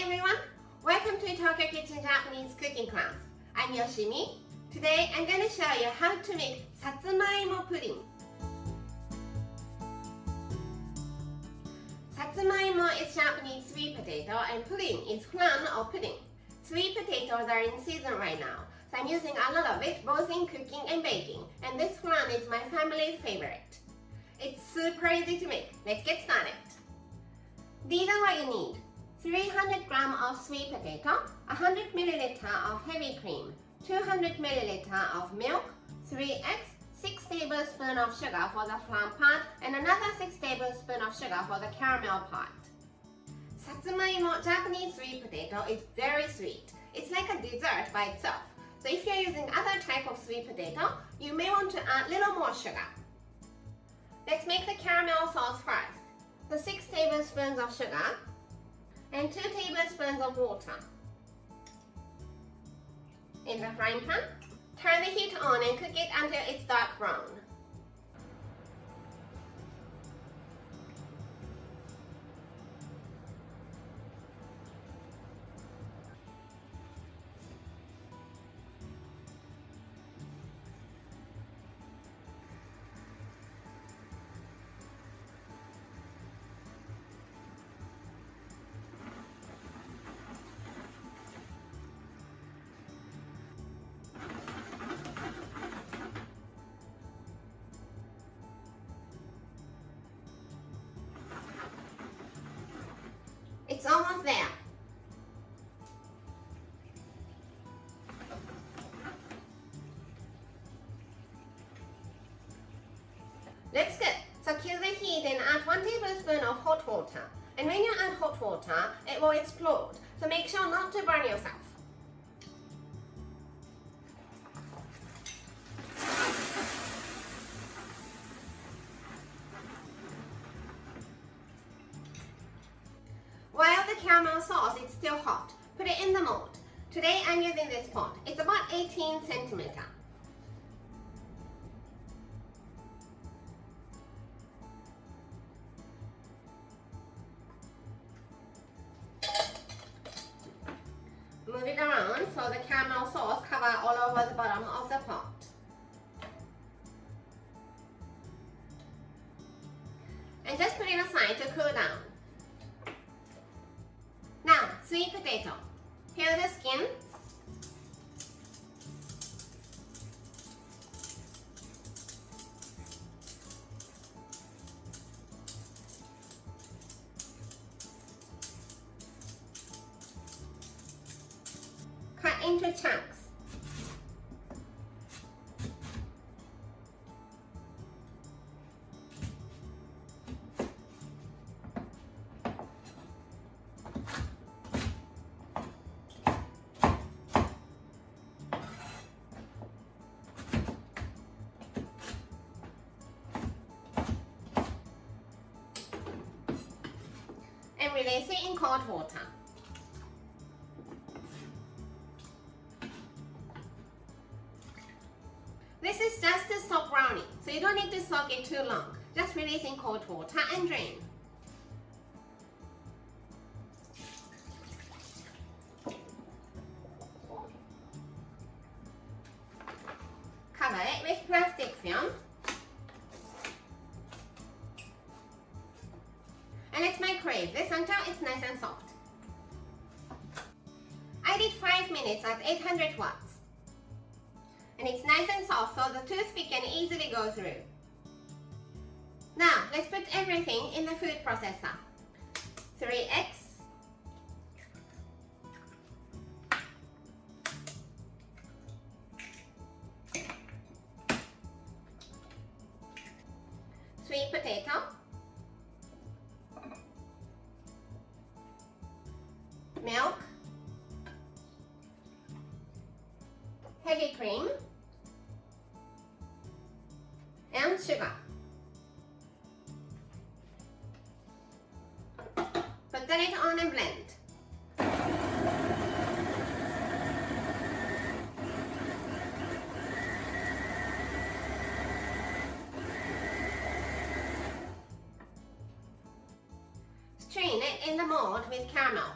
everyone! Welcome to Tokyo Kitchen Japanese cooking class. I'm Yoshimi. Today I'm going to show you how to make satsumaimo pudding. Satsumaimo is Japanese sweet potato and pudding is flan or pudding. Sweet potatoes are in season right now, so I'm using a lot of it both in cooking and baking, and this flan is my family's favorite. It's super easy to make. Let's get started. These are what you need. 300 grams of sweet potato, 100 milliliter of heavy cream, 200 milliliter of milk, 3 eggs, 6 tablespoons of sugar for the flan part, and another 6 tablespoons of sugar for the caramel part. Satsumaimo Japanese sweet potato is very sweet. It's like a dessert by itself. So if you're using other type of sweet potato, you may want to add a little more sugar. Let's make the caramel sauce first. So 6 tablespoons of sugar and 2 tablespoons of water. In the frying pan, turn the heat on and cook it until it's dark brown. It's almost there. Looks good. So kill the heat and add 1 tablespoon of hot water. And when you add hot water, it will explode. So make sure not to burn yourself. While the caramel sauce is still hot, put it in the mold. Today I'm using this pot. It's about 18 centimeters. Move it around so the caramel sauce covers all over the bottom of the pot. And just put it aside to cool down. Now, sweet potato. Peel the skin. Cut into chunks. And release it in cold water. This is just to stop browning, so you don't need to soak it too long. Just release in cold water and drain. Cover it with plastic film. And let's microwave this until it's nice and soft. I did 5 minutes at 800 watts. And it's nice and soft so the toothpick can easily go through. Now, let's put everything in the food processor. 3 eggs. Sweet potato. Milk, heavy cream, and sugar. Put the lid on and blend. Strain it in the mold with caramel.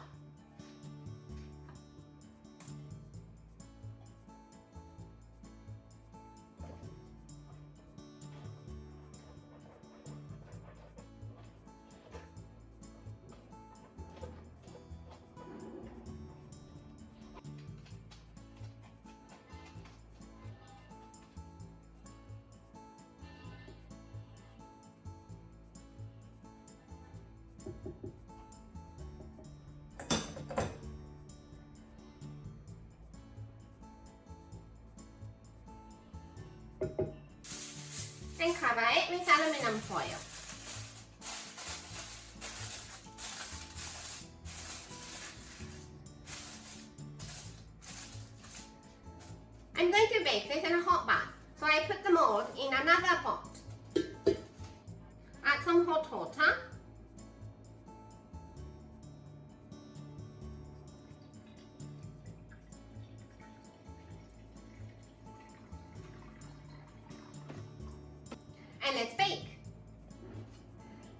cover it with aluminum foil. I'm going to bake this in a hot bath, so I put the mold in another pot. Add some hot water. And let's bake.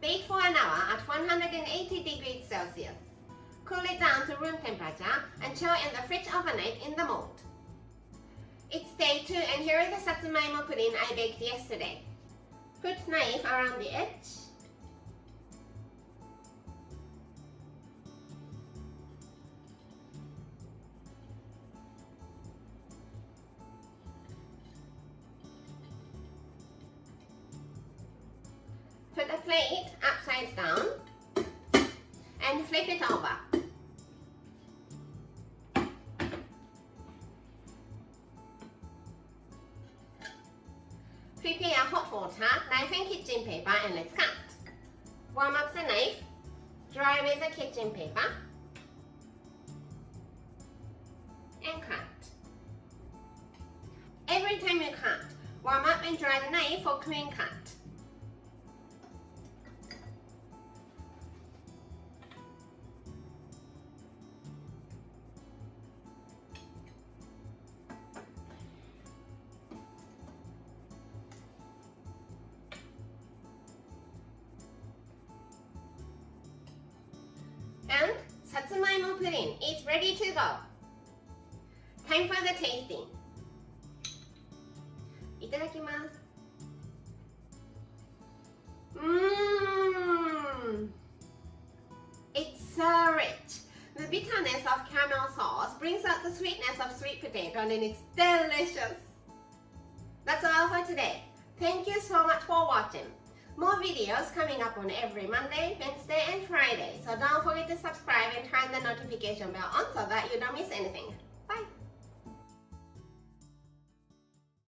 Bake for an hour at 180 degrees Celsius. Cool it down to room temperature and chill in the fridge overnight in the mold. It's day 2 and here is the satsumaimo pudding I baked yesterday. Put knife around the edge. Put a plate upside down and flip it over. Prepare hot water, knife and kitchen paper and let's cut. Warm up the knife, dry with the kitchen paper and cut. Every time you cut, warm up and dry the knife for clean cut. And satsumaimo pudding is ready to go. Time for the tasting. いただきます。It's so rich. The bitterness of caramel sauce brings out the sweetness of sweet potato and it's delicious. That's all for today. Thank you so much for watching. More videos coming up on every Monday, Wednesday and Friday. So don't forget to subscribe and turn the notification bell on so that you don't miss anything.